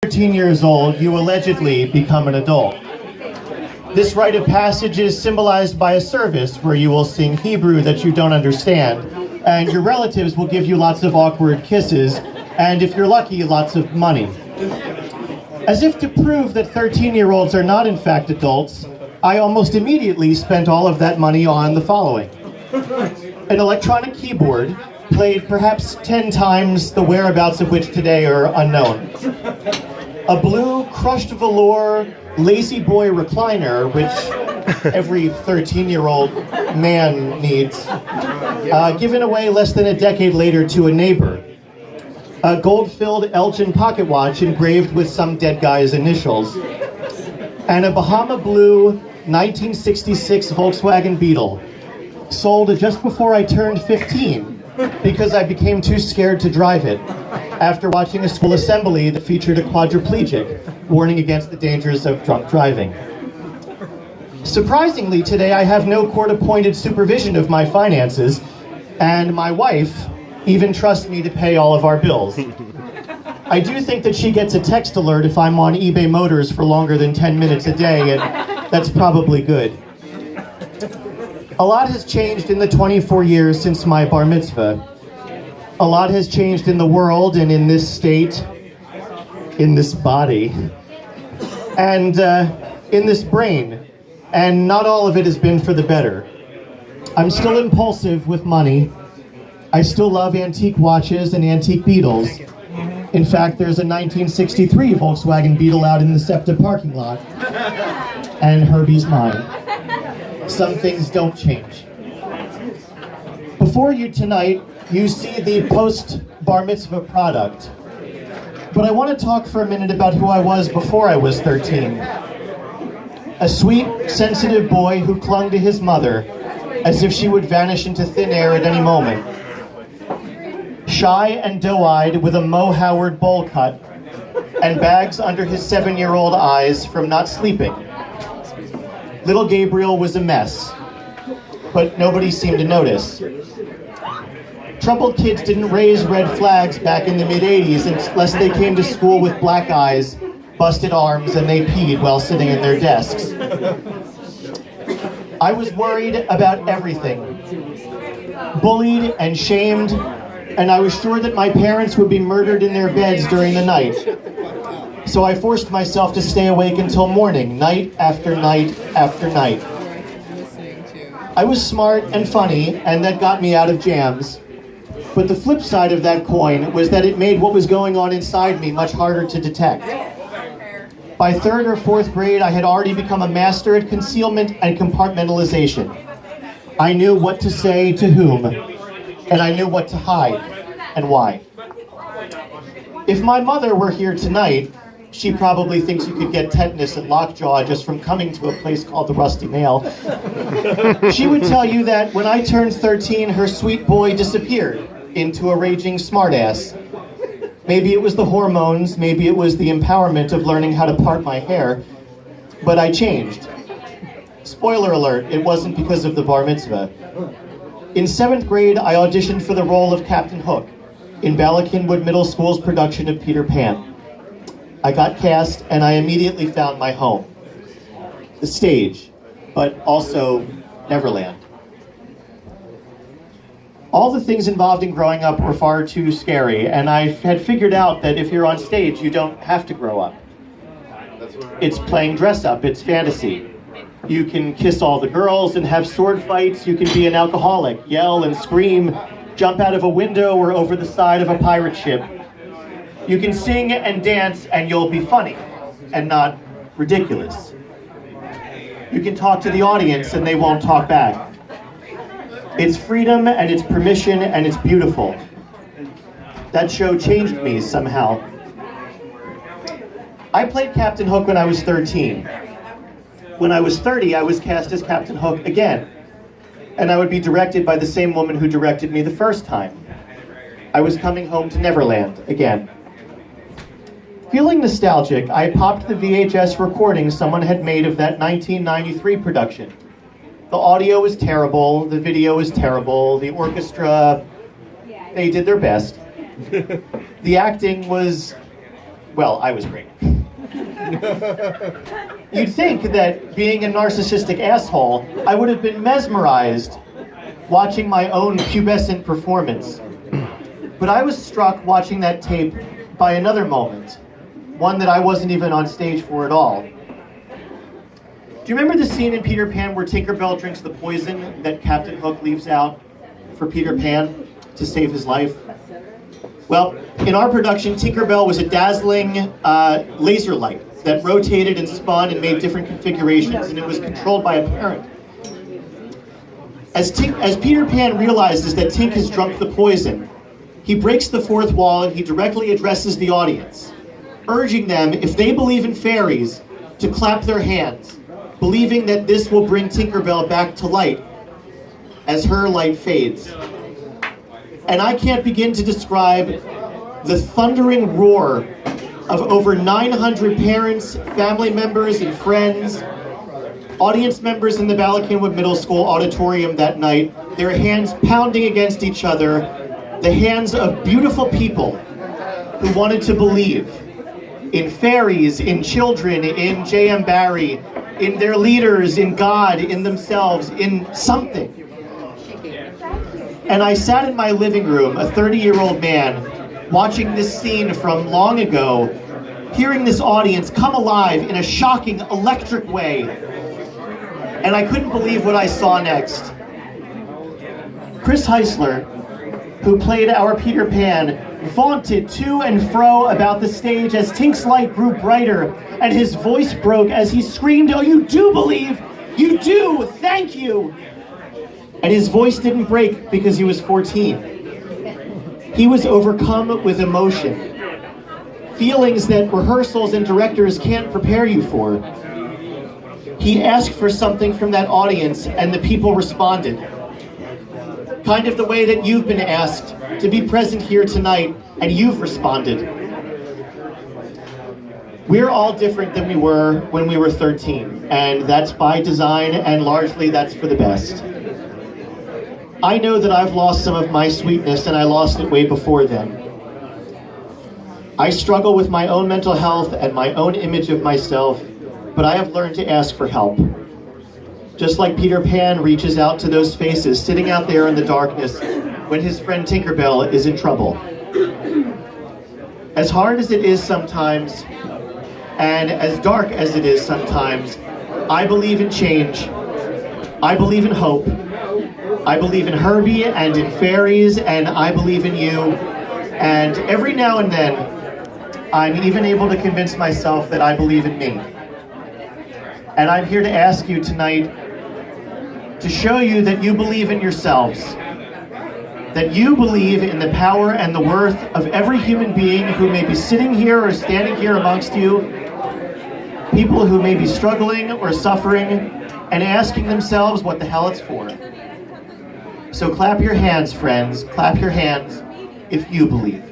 13 years old, you allegedly become an adult. This rite of passage is symbolized by a service where you will sing Hebrew that you don't understand, and your relatives will give you lots of awkward kisses, and if you're lucky, lots of money. As if to prove that 13-year-olds are not in fact adults, I almost immediately spent all of that money on the following. An electronic keyboard, played perhaps 10 times, the whereabouts of which today are unknown. A blue crushed velour lazy boy recliner, which every 13-year-old man needs, given away less than a decade later to a neighbor. A gold-filled Elgin pocket watch engraved with some dead guy's initials. And a Bahama blue 1966 Volkswagen Beetle, sold just before I turned 15 because I became too scared to drive it after watching a school assembly that featured a quadriplegic warning against the dangers of drunk driving. Surprisingly, today I have no court-appointed supervision of my finances, and my wife even trusts me to pay all of our bills. I do think that she gets a text alert if I'm on eBay Motors for longer than 10 minutes a day, and that's probably good. A lot has changed in the 24 years since my bar mitzvah. A lot has changed in the world and in this state, in this body, and in this brain, and not all of it has been for the better. I'm still impulsive with money. I still love antique watches and antique Beetles. In fact, there's a 1963 Volkswagen Beetle out in the SEPTA parking lot, and Herbie's mine. Some things don't change. Before you tonight, you see the post-bar mitzvah product. But I want to talk for a minute about who I was before I was 13. A sweet, sensitive boy who clung to his mother as if she would vanish into thin air at any moment. Shy and doe-eyed with a Mo Howard bowl cut and bags under his 7-year-old eyes from not sleeping. Little Gabriel was a mess, but nobody seemed to notice. Troubled kids didn't raise red flags back in the mid-'80s unless they came to school with black eyes, busted arms, and they peed while sitting in their desks. I was worried about everything, bullied and shamed, and I was sure that my parents would be murdered in their beds during the night. So I forced myself to stay awake until morning, night after night after night. I was smart and funny, and that got me out of jams. But the flip side of that coin was that it made what was going on inside me much harder to detect. By 3rd or 4th grade, I had already become a master at concealment and compartmentalization. I knew what to say to whom, and I knew what to hide and why. If my mother were here tonight, she probably thinks you could get tetanus at Lockjaw just from coming to a place called the Rusty Nail. She would tell you that when I turned 13, her sweet boy disappeared into a raging smartass. Maybe it was the hormones, maybe it was the empowerment of learning how to part my hair, but I changed. Spoiler alert, it wasn't because of the bar mitzvah. In 7th grade, I auditioned for the role of Captain Hook in Ballackinwood Middle School's production of Peter Pan. I got cast, and I immediately found my home. The stage, but also Neverland. All the things involved in growing up were far too scary, and I had figured out that if you're on stage, you don't have to grow up. It's playing dress-up, it's fantasy. You can kiss all the girls and have sword fights, you can be an alcoholic, yell and scream, jump out of a window or over the side of a pirate ship. You can sing and dance and you'll be funny and not ridiculous. You can talk to the audience and they won't talk back. It's freedom and it's permission and it's beautiful. That show changed me somehow. I played Captain Hook when I was 13. When I was 30, I was cast as Captain Hook again. And I would be directed by the same woman who directed me the first time. I was coming home to Neverland again. Feeling nostalgic, I popped the VHS recording someone had made of that 1993 production. The audio was terrible, the video was terrible, the orchestra, they did their best. The acting was Well, I was great. You'd think that being a narcissistic asshole, I would have been mesmerized watching my own pubescent performance. But I was struck watching that tape by another moment, one that I wasn't even on stage for at all. Do you remember the scene in Peter Pan where Tinkerbell drinks the poison that Captain Hook leaves out for Peter Pan to save his life? Well, in our production, Tinkerbell was a dazzling laser light that rotated and spun and made different configurations, and it was controlled by a parent. As Peter Pan realizes that Tink has drunk the poison, he breaks the fourth wall and he directly addresses the audience, urging them, if they believe in fairies, to clap their hands, believing that this will bring Tinkerbell back to light as her light fades. And I can't begin to describe the thundering roar of over 900 parents, family members, and friends, audience members in the Ballackinwood Middle School auditorium that night, their hands pounding against each other, the hands of beautiful people who wanted to believe in fairies, in children, in J.M. Barrie, in their leaders, in God, in themselves, in something. And I sat in my living room, a 30-year-old man, watching this scene from long ago, hearing this audience come alive in a shocking, electric way. And I couldn't believe what I saw next. Chris Heisler, who played our Peter Pan, vaunted to and fro about the stage as Tink's light grew brighter and his voice broke as he screamed, "Oh, you do believe! You do! Thank you!" And his voice didn't break because he was 14. He was overcome with emotion, feelings that rehearsals and directors can't prepare you for. He asked for something from that audience, and the people responded. Kind of the way that you've been asked to be present here tonight, and you've responded. We're all different than we were when we were 13, and that's by design, and largely that's for the best. I know that I've lost some of my sweetness, and I lost it way before then. I struggle with my own mental health and my own image of myself, but I have learned to ask for help. Just like Peter Pan reaches out to those faces sitting out there in the darkness when his friend Tinkerbell is in trouble. As hard as it is sometimes, and as dark as it is sometimes, I believe in change. I believe in hope. I believe in Herbie and in fairies, and I believe in you. And every now and then, I'm even able to convince myself that I believe in me. And I'm here to ask you tonight to show you that you believe in yourselves, that you believe in the power and the worth of every human being who may be sitting here or standing here amongst you, people who may be struggling or suffering and asking themselves what the hell it's for. So clap your hands, friends. Clap your hands if you believe.